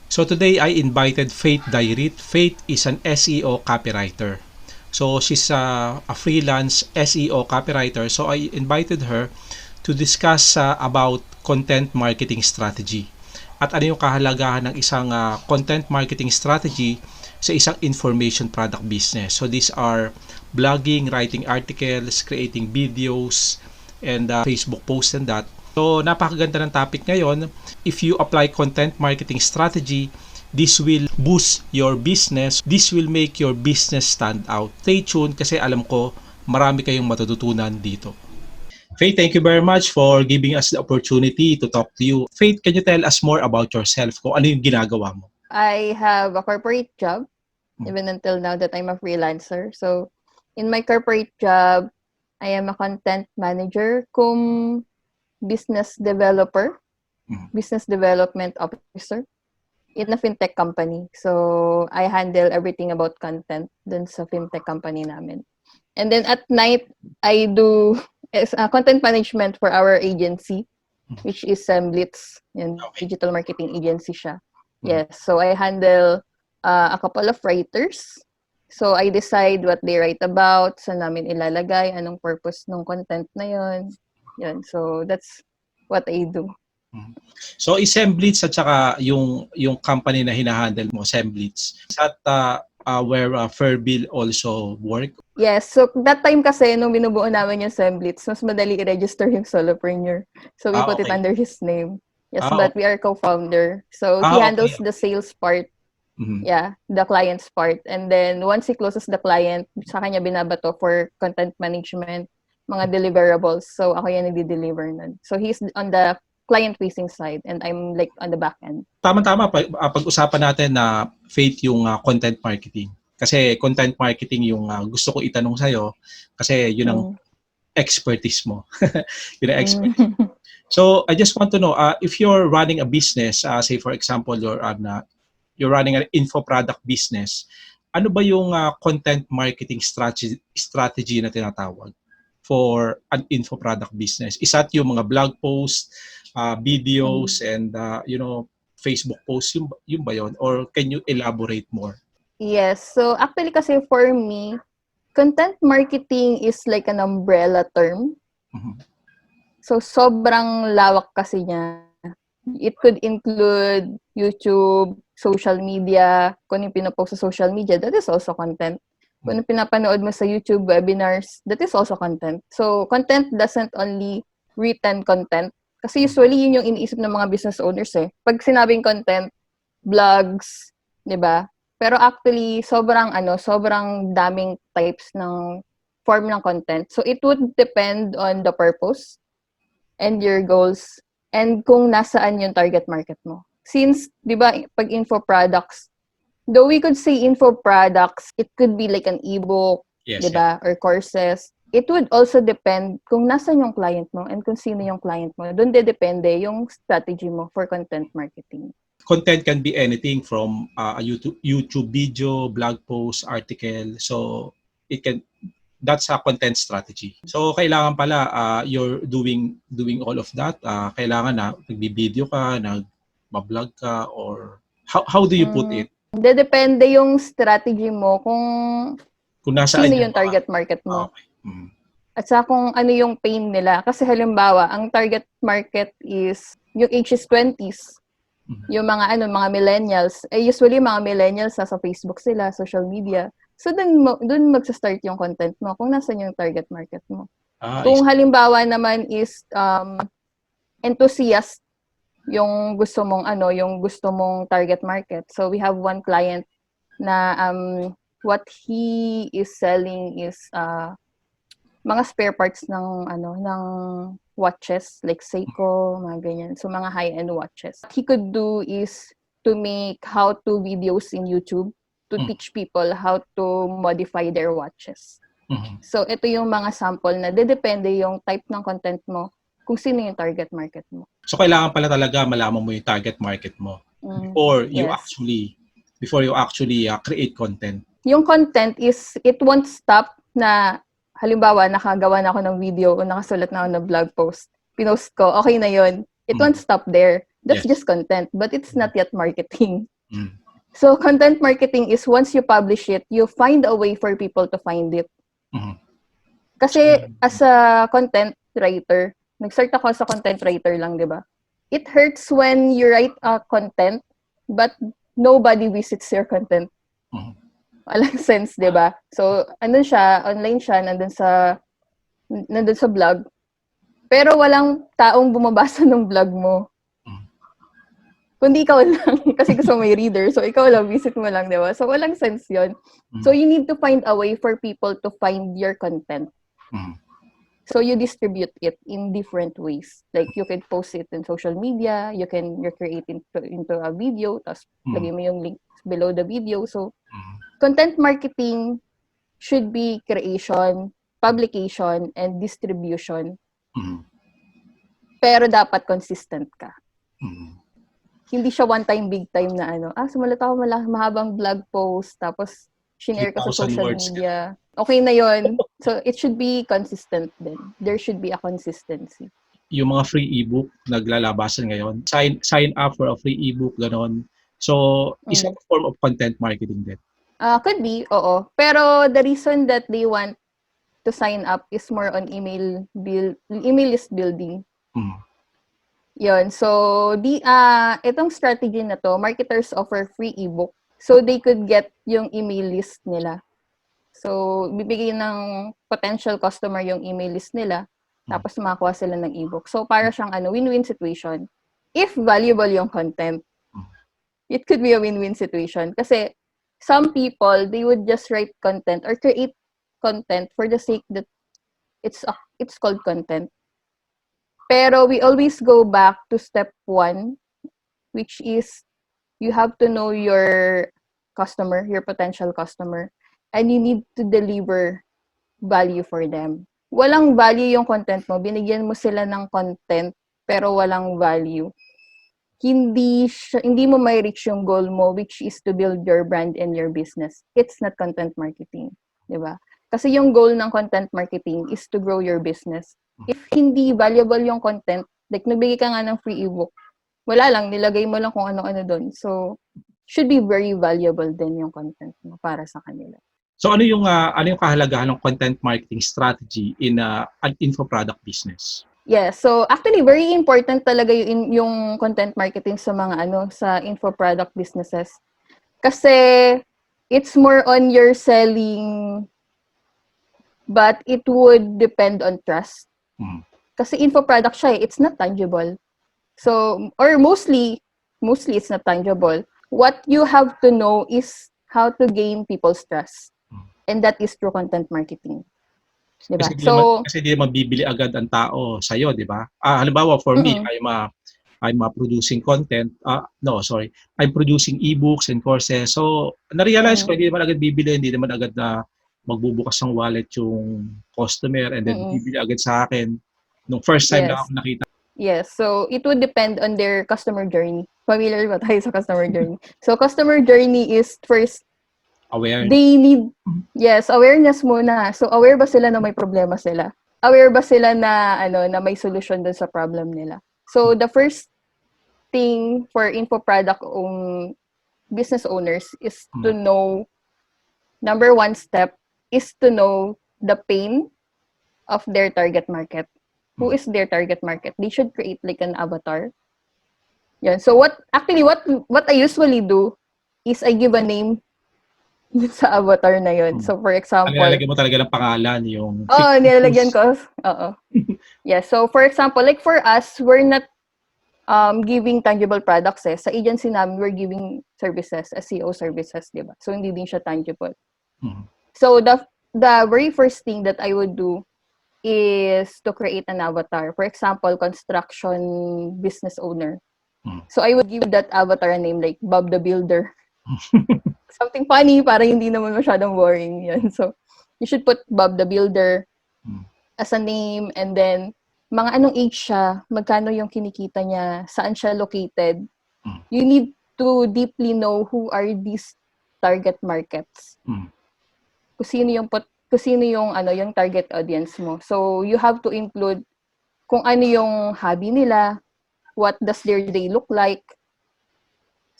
So today I invited Faith Dairit. Faith is an SEO copywriter. So she's a freelance SEO copywriter. So I invited her to discuss about content marketing strategy. At ano yung kahalagahan ng isang content marketing strategy sa isang information product business. So these are blogging, writing articles, creating videos, and Facebook posts and that. So napakaganda ng topic ngayon. If you apply content marketing strategy, this will boost your business. This will make your business stand out. Stay tuned kasi alam ko marami kayong matututunan dito. Faith, thank you very much for giving us the opportunity to talk to you. Faith, can you tell us more about yourself? Kung ano yung ginagawa mo? I have a corporate job, even until now that I'm a freelancer. So, in my corporate job, I am a content manager, business developer, business development officer in a fintech company. So, I handle everything about content dun sa fintech company namin. And then at night, I do content management for our agency, which is Blitz, yung digital marketing agency siya. Yes, so I handle a couple of writers. So I decide what they write about, saan namin ilalagay, anong purpose ng content na yun. Yun, so that's what I do. So Semblitz at saka yung company na hinahandle mo, Semblitz, is that where Fairbill also work? Yes, so that time kasi nung binubuo namin yung Semblitz, mas madali i-register yung solopreneur. So we put it under his name. Yes, but we are co-founder. So he handles the sales part. Yeah, the client's part. And then once he closes the client, sa kanya binabato for content management, mga deliverables. So ako yan nagdi-deliver nun. So he's on the client-facing side and I'm like on the back end. Tama-tama, pag-usapan natin na Faith yung content marketing. Kasi content marketing yung gusto ko itanong sa'yo kasi yun ang expertise mo. Yun ang expertise. So I just want to know, if you're running a business, say for example, you're running an info product business, ano ba yung content marketing strategy na tinatawag for an info product business? Is that yung mga blog posts, videos, and Facebook posts, yung ba yun? Or can you elaborate more? Yes. So actually kasi for me, content marketing is like an umbrella term. So sobrang lawak kasi niya. It could include YouTube, social media, kung yung pinopost sa social media, that is also content. Kung yung pinapanood mo sa YouTube webinars, that is also content. So, content doesn't only written content. Kasi usually, yun yung iniisip ng mga business owners eh. Pag sinabing content, blogs, di ba? Pero actually, sobrang daming types ng form ng content. So, it would depend on the purpose and your goals and kung nasaan yung target market mo. Since, di ba, pag info products, though we could say info products, it could be like an ebook, di ba, or courses. It would also depend kung nasan yung client mo and kung sino yung client mo. Doon depende yung strategy mo for content marketing. Content can be anything from a YouTube video, blog post, article. So, that's a content strategy. So kailangan pala you're doing all of that. Kailangan na nagbi-video ka, nag-vlog ka, or how do you put it? Depende yung strategy mo kung nasaan sino yung target market mo. Okay. At sa kung ano yung pain nila. Kasi halimbawa, ang target market is yung age is 20s. Yung mga millennials. Usually mga millennials sa Facebook sila, social media. So, dun magsa-start yung content mo kung nasan yung target market mo. Kung halimbawa naman is enthusiast yung gusto mong target market. So, we have one client na what he is selling is mga spare parts ng watches like Seiko, mga ganyan. So, mga high-end watches. What he could do is to make how-to videos in YouTube to teach people how to modify their watches. So, ito yung mga sample na depende yung type ng content mo kung sino yung target market mo. So, kailangan pala talaga malaman mo yung target market mo before you actually create content. Yung content is, it won't stop na, halimbawa, nakagawa na ako ng video o nakasulat na ako ng blog post. Pinost ko, okay na yun. It won't stop there. That's just content, but it's not yet marketing. So, content marketing is once you publish it, you find a way for people to find it. Kasi as a content writer, nag-start ako as a content writer lang, di ba? It hurts when you write a content but nobody visits your content. Walang sense, di ba? So, andun siya, online siya, nandun sa blog. Pero walang taong bumabasa ng blog mo. Kundi ikaw lang, kasi gusto mo may reader. So, ikaw lang, visit mo lang, di ba? So, walang sense yon. So, you need to find a way for people to find your content. So, you distribute it in different ways. Like, you can post it in social media, you create into a video, tapos lagay mo yung link below the video. So, content marketing should be creation, publication, and distribution. Pero dapat consistent ka. Hindi siya one time, big time na sumulat ako mahabang blog post, tapos shinare ko sa social media. Okay na yon. So, it should be consistent din. There should be a consistency. Yung mga free ebook naglalabasan ngayon, sign up for a free ebook, ganon. So, isang form of content marketing din. Could be, oo. Pero the reason that they want to sign up is more on email list building. Yon. So, itong strategy na to, marketers offer free ebook so they could get yung email list nila. So, bibigyan ng potential customer yung email list nila, tapos makakuha sila ng ebook. So, para siyang win-win situation. If valuable yung content, it could be a win-win situation. Kasi, some people, they would just write content or create content for the sake that it's called content. Pero we always go back to step 1, which is you have to know your customer, your potential customer, and you need to deliver value for them. Walang value yung content mo, binigyan mo sila ng content, pero walang value. Hindi mo may reach yung goal mo, which is to build your brand and your business. It's not content marketing, di ba? Kasi yung goal ng content marketing is to grow your business. If hindi valuable yung content, like nagbigay ka nga ng free ebook, wala lang, nilagay mo lang kung ano-ano doon. So, should be very valuable din yung content mo para sa kanila. So, ano yung kahalagahan ng content marketing strategy in an info product business? Yeah, so actually very important talaga yung content marketing sa mga sa info product businesses. Kasi it's more on your selling, but it would depend on trust. Kasi info product siya, it's not tangible. So, or mostly it's not tangible. What you have to know is how to gain people's trust. And that is through content marketing. Diba? Kasi di mabibili agad ang tao sa'yo, di ba? Halimbawa, for me, I'm producing content. I'm producing ebooks and courses. So, na-realize ko, hindi naman agad bibili, hindi naman agad magbubukas ng wallet yung customer and then bibili agad sa akin nung first time na ako nakita. Yes, so it would depend on their customer journey. Familiar ba tayo sa customer journey? So, customer journey is first, awareness. They need, awareness muna. So, aware ba sila na may problema sila? Aware ba sila na, na may solution dun sa problem nila? So, the first thing for info product business owners is to know, number 1 step is to know the pain of their target market. Who is their target market? They should create like an avatar. Yan. So, what I usually do is I give a name sa avatar na yun. So, for example... Nilalagyan mo talaga ng pangalan yung... nilalagyan ko. Oo. Yeah, so for example, like for us, we're not giving tangible products Sa agency namin, we're giving services, SEO services, di ba? So, hindi din siya tangible. So, the very first thing that I would do is to create an avatar. For example, construction business owner. So, I would give that avatar a name like Bob the Builder. Something funny para hindi naman masyadong boring yan. So, you should put Bob the Builder as a name and then mga anong age siya, magkano yung kinikita niya, saan siya located. You need to deeply know who are these target markets. Kung sino yung target audience mo. So, you have to include kung ano yung hobby nila, what does their day look like.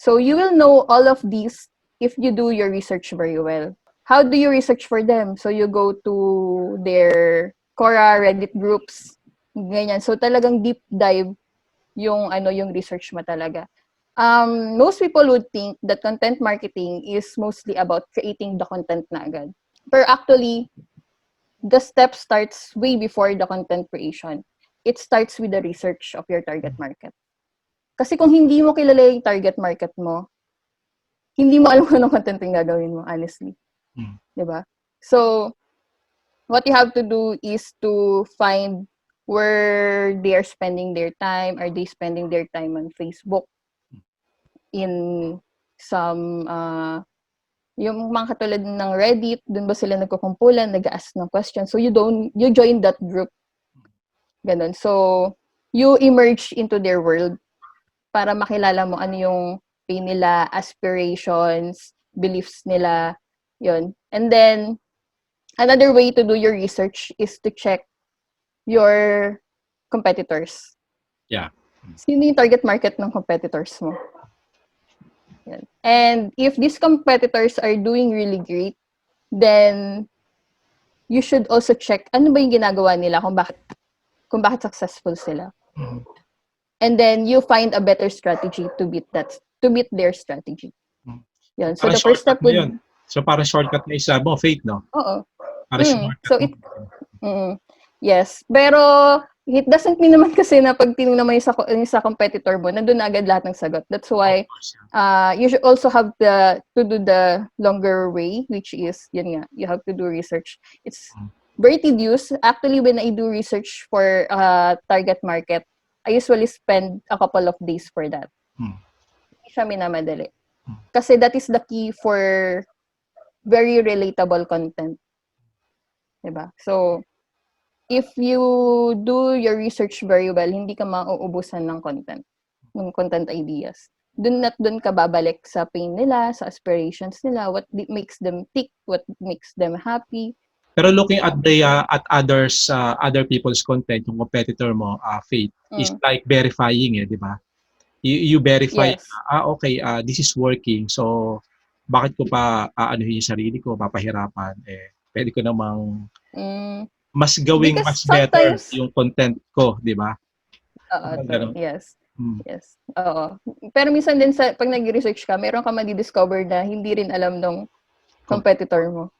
So you will know all of these if you do your research very well. How do you research for them? So you go to their Quora, Reddit groups, ganyan. So talagang deep dive yung yung research mo talaga. Most people would think that content marketing is mostly about creating the content na agad. Pero actually, the step starts way before the content creation. It starts with the research of your target market. Kasi kung hindi mo kilala yung target market mo, hindi mo alam kung anong content yung gagawin mo, honestly. Diba? So, what you have to do is to find where they are spending their time. Are they spending their time on Facebook? In some, yung mga katulad ng Reddit, dun ba sila nagkukumpulan, nag-ask ng questions. So, you join that group. Ganon. So, you emerge into their world para makilala mo ano yung pain nila, aspirations, beliefs nila, yun. And then, another way to do your research is to check your competitors. Yeah. Sino yung target market ng competitors mo? Yan. And if these competitors are doing really great, then you should also check ano ba yung ginagawa nila, kung bakit successful sila. And then you find a better strategy to beat their strategy. Yan. So Parang the first step would... yun. So parang shortcut na isa mo, faith, no? Oo. Parang shortcut So yes. Pero it doesn't mean naman kasi na pag tinignan mo yung sa competitor mo, nandun na agad lahat ng sagot. That's why you should also have to do the longer way, which is, yun nga, you have to do research. It's very tedious. Actually, when I do research for target market, I usually spend a couple of days for that. Hindi siya minamadali. Kasi that is the key for very relatable content. Diba? So, if you do your research very well, hindi ka mauubusan ng content ideas. Dun ka babalik sa pain nila, sa aspirations nila, what makes them tick, what makes them happy. Pero looking at the at others other people's content, yung competitor mo, Faith, is like verifying di ba? You verify, yes. Okay, this is working. So bakit ko pa anuhin yung sarili ko, papahirapan pwede ko namang mas gawing mas better yung content ko, di ba? Yes. Yes. Oo. Pero minsan din pag nag-research ka, meron ka madi-discover na hindi rin alam ng competitor mo.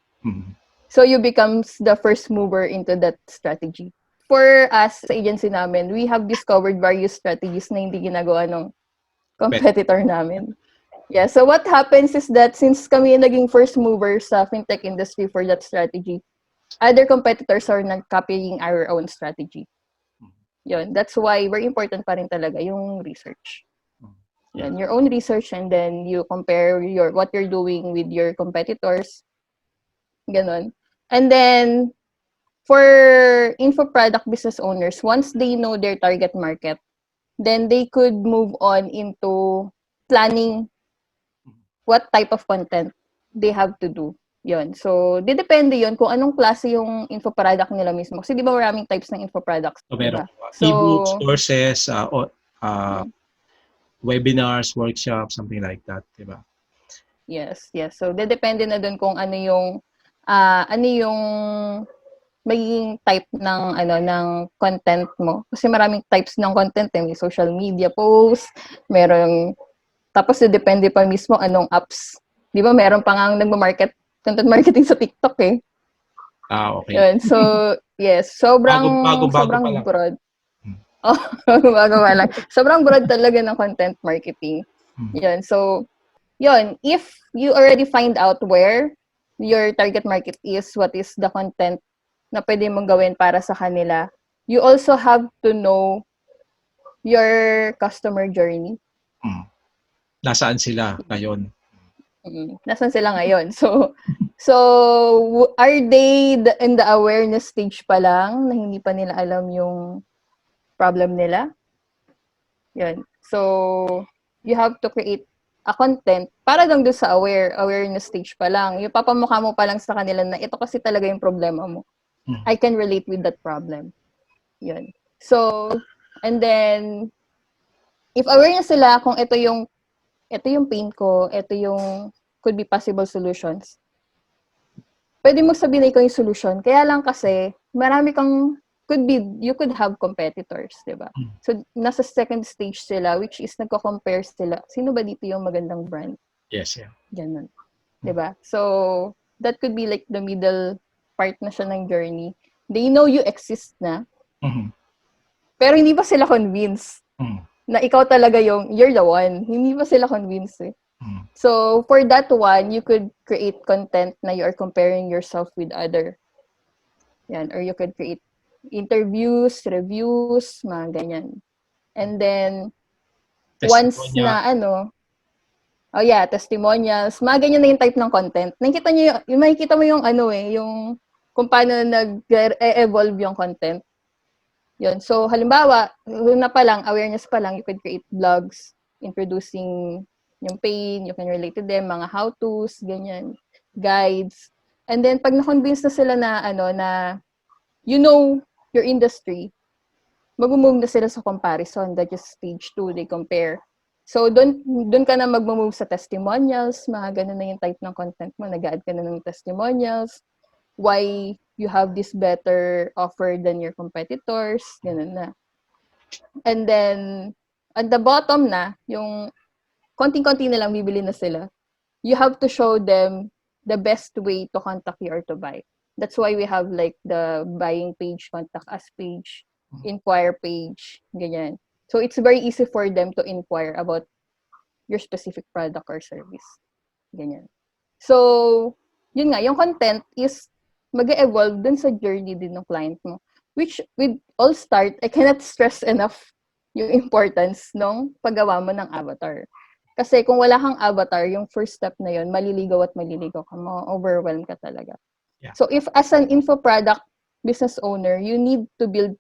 So you becomes the first mover into that strategy. For us sa agency namin, we have discovered various strategies na hindi ginagawa ng competitor namin. Yeah, so what happens is that since kami naging first mover sa fintech industry for that strategy, other competitors are not-copying our own strategy. Yun, that's why very important pa rin talaga yung research. Yun, your own research, and then you compare what you're doing with your competitors. Ganon. And then, for info product business owners, once they know their target market, then they could move on into planning what type of content they have to do. Yun. So, depende yun kung anong klase yung info product nila mismo. Kasi di ba maraming types ng info products? So, meron so, e-books, courses, webinars, workshops, something like that, di ba? Yes. So, depende na dun kung ano yung magiging type ng content mo. Kasi maraming types ng content, may social media posts, tapos depende pa mismo anong apps. Di ba meron pa nga content marketing sa TikTok Okay. Yun. So, yes, sobrang broad. Bago pa lang. Sobrang broad talaga ng content marketing. Yun. So, yun, if you already find out where your target market is, what is the content na pwede mong gawin para sa kanila, you also have to know your customer journey. Nasaan sila ngayon? Nasaan sila ngayon? So are they in the awareness stage pa lang na hindi pa nila alam yung problem nila? Yun. So, you have to create a content para lang doon sa awareness stage pa lang. Yung papamukha mo pa lang sa kanila na ito kasi talaga yung problema mo. I can relate with that problem. Yun. So, and then, if awareness sila kung ito yung ito yung pain ko, ito yung could be possible solutions. Pwede mo sabihin na ikaw yung solution. Kaya lang kasi, marami kang, you could have competitors, di ba? So, nasa second stage sila, which is nagko-compare sila. Sino ba dito yung magandang brand? Yes, yeah. Ganun. Di ba? So, that could be like the middle part na siya ng journey. They know you exist na, pero hindi pa sila convinced na ikaw talaga you're the one. Hindi pa sila convinced eh. So, for that one, you could create content na you are comparing yourself with other. Yan. Or you could create interviews, reviews, mga ganyan. And then, once na testimonials, mga ganyan na yung type ng content. Makikita mo yung kung paano nag-evolve yung content. Yun. So, halimbawa, awareness pa lang, you could create vlogs introducing yung pain, you can relate to them, mga how-tos, ganyan, guides. And then, pag na-convince na sila na you know your industry, mag-move na sila sa comparison. That is stage 2, they compare. So, doon ka na mag-move sa testimonials, mga ganun na yung type ng content mo, nag-add ka na ng testimonials, why you have this better offer than your competitors, ganun na. And then, at the bottom na, yung konting-konti na lang bibili na sila, you have to show them the best way to contact you or to buy. That's why we have like the buying page, contact us page, inquire page, ganyan. So, it's very easy for them to inquire about your specific product or service. Ganyan. So, yun nga, yung content is mag-evolve dun sa journey din ng client mo. Which, with all start, I cannot stress enough yung importance ng paggawa mo ng avatar. Kasi kung wala kang avatar, yung first step na yun, maliligaw ka, ma-overwhelm ka talaga. Yeah. So, if as an info product business owner, you need to build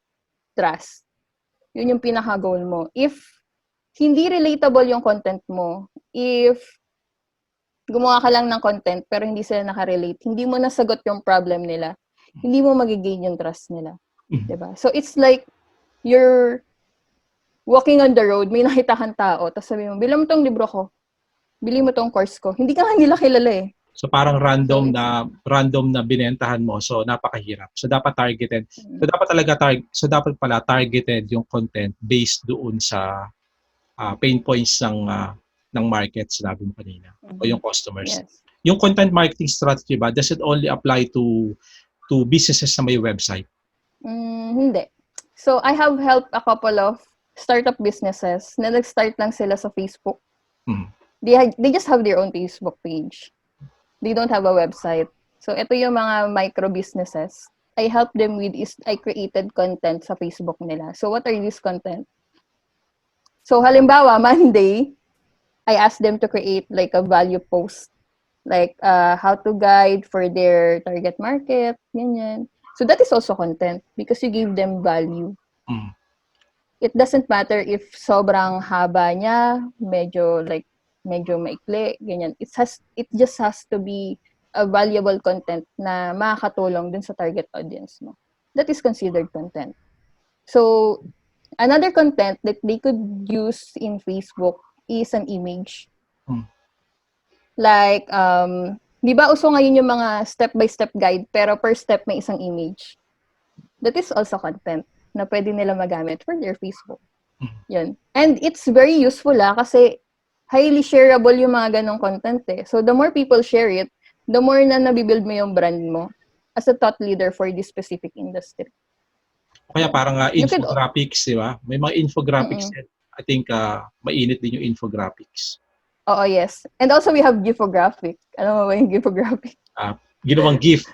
trust. Yun yung pinaka-goal mo. If hindi relatable yung content mo, if gumawa ka lang ng content pero hindi sila nakarelate, hindi mo nasagot yung problem nila, hindi mo magigain yung trust nila. Diba? So, it's like you're walking on the road, may nakita kang tao, tapos sabi mo, bili mo tong libro ko, bili mo tong course ko. Hindi ka nga nila kilala eh. So parang random na binentahan mo, so napakahirap. So dapat targeted. So dapat pala targeted yung content based doon sa pain points ng market, sinabi mo kanina, o yung customers. Yes. Yung content marketing strategy ba, does it only apply to businesses na may website? Hindi. So I have helped a couple of startup businesses na nag-start lang sila sa Facebook. They just have their own Facebook page. They don't have a website. So ito yung mga micro businesses. I help them with is I created content sa Facebook nila. So what are these content? So halimbawa, Monday, I asked them to create like a value post. Like how to guide for their target market, ganyan. So that is also content because you give them value. It doesn't matter if sobrang haba niya, medyo maikli, ganyan. It just has to be a valuable content na makakatulong dun sa target audience mo. That is considered content. So, another content that they could use in Facebook is an image. Like, di ba uso ngayon yung mga step-by-step guide, pero per step may isang image. That is also content na pwede nila magamit for their Facebook. Yun. And it's very useful kasi highly shareable yung mga ganong content eh. So, the more people share it, the more na nabibuild mo yung brand mo as a thought leader for this specific industry. Kaya parang infographics, di ba? May mga infographics din. I think mainit din yung infographics. Oo, yes. And also, we have gifographic. Alam mo ba yung gifographic? Ginawang GIF.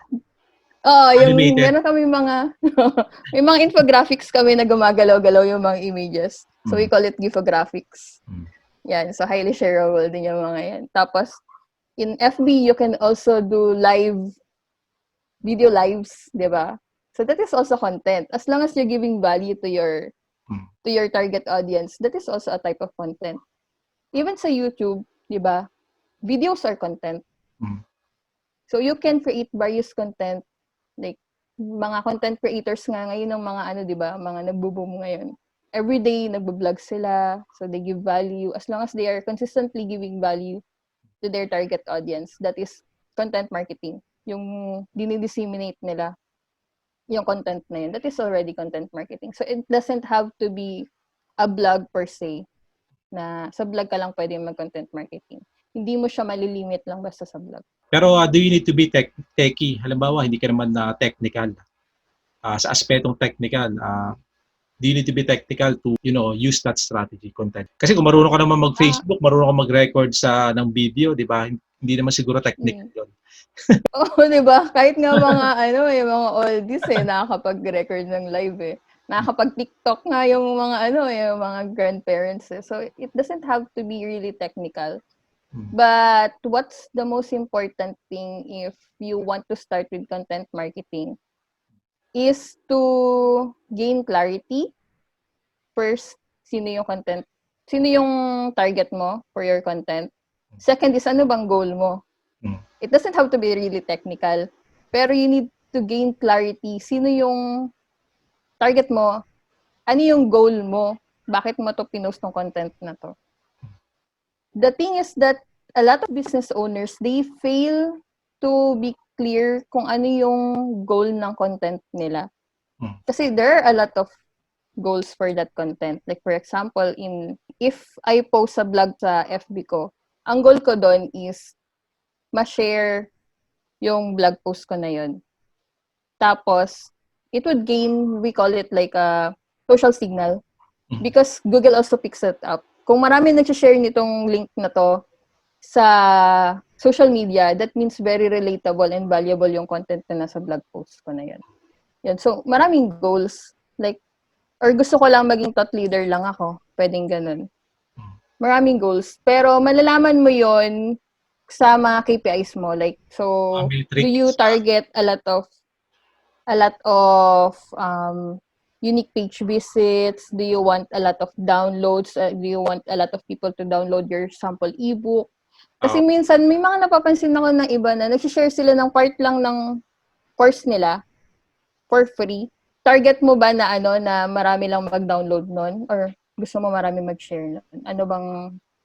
Yung meron kami may mga infographics kami na gumagalaw-galaw yung mga images. So, we call it gifographics. Yan. So, highly shareable din yung mga yan. Tapos, in FB, you can also do video lives, di ba? So, that is also content. As long as you're giving value to your target audience, that is also a type of content. Even sa YouTube, di ba? Videos are content. So, you can create various content. Like, mga content creators nga ngayon ng mga di ba? Mga nagbo-boom ngayon. every day nagbo-vlog sila, so they give value. As long as they are consistently giving value to their target audience, that is content marketing. Yung dinidisseminate nila yung content na yun, that is already content marketing. So it doesn't have to be a blog per se, na sa blog ka lang pwede mag-content marketing. Hindi mo siya malilimit lang basta sa blog. Pero do you need to be techie? Halimbawa, hindi ka naman na technical. Sa aspetong technical, do you need to be technical to, use that strategy, content? Kasi kung marunong ka naman mag-Facebook, marunong ka mag-record ng video, di ba? Hindi naman siguro technical yun. Oo, di ba? Kahit nga mga, mga oldies nakakapag-record ng live Nakakapag-TikTok nga yung mga, yung mga grandparents So, it doesn't have to be really technical. But what's the most important thing if you want to start with content marketing is to gain clarity. First, sino yung target mo for your content. Second is, ano bang goal mo? It doesn't have to be really technical, pero you need to gain clarity. Sino yung target mo? Ano yung goal mo? Bakit mo to pinost ng content na to? The thing is that a lot of business owners, they fail to be clear kung ano yung goal ng content nila. Kasi there are a lot of goals for that content. Like for example, if I post a blog sa FB ko, ang goal ko doon is ma-share yung blog post ko na yun. Tapos, it would gain, we call it like a social signal. Because Google also picks it up. Kung marami nag-share nitong link na to sa social media, that means very relatable and valuable yung content na nasa blog post ko na yun. So, maraming goals. Like, or gusto ko lang maging thought leader lang ako. Pwedeng ganun. Maraming goals. Pero malalaman mo yon sa mga KPIs mo. Like, so, do you target a lot of unique page visits? Do you want a lot of downloads? Do you want a lot of people to download your sample ebook? Kasi minsan, may mga napapansin ako ng iba na nag-share sila ng part lang ng course nila for free. Target mo ba na na marami lang mag-download nun? Or gusto mo marami mag-share nun? Ano bang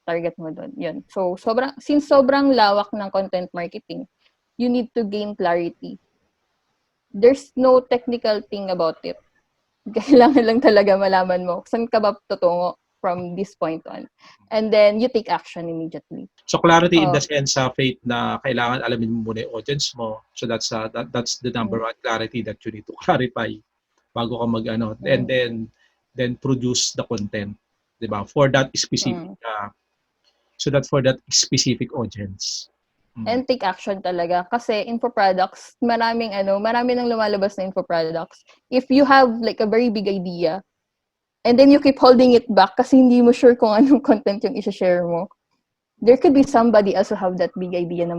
target mo doon? Yun. So, since sobrang lawak ng content marketing, you need to gain clarity. There's no technical thing about it. Kailangan lang talaga malaman mo saan ka ba tutungo from this point on. And then, you take action immediately. So, clarity in the sense, Faith, na kailangan alamin mo muna yung audience mo. So, that's the number one clarity that you need to clarify bago ka and then produce the content, 'di ba? For that specific for that specific audience. And take action talaga kasi info products, marami nang lumalabas na info products. If you have like a very big idea and then you keep holding it back kasi hindi mo sure kung anong content yung i-share mo, there could be somebody else who have that big idea na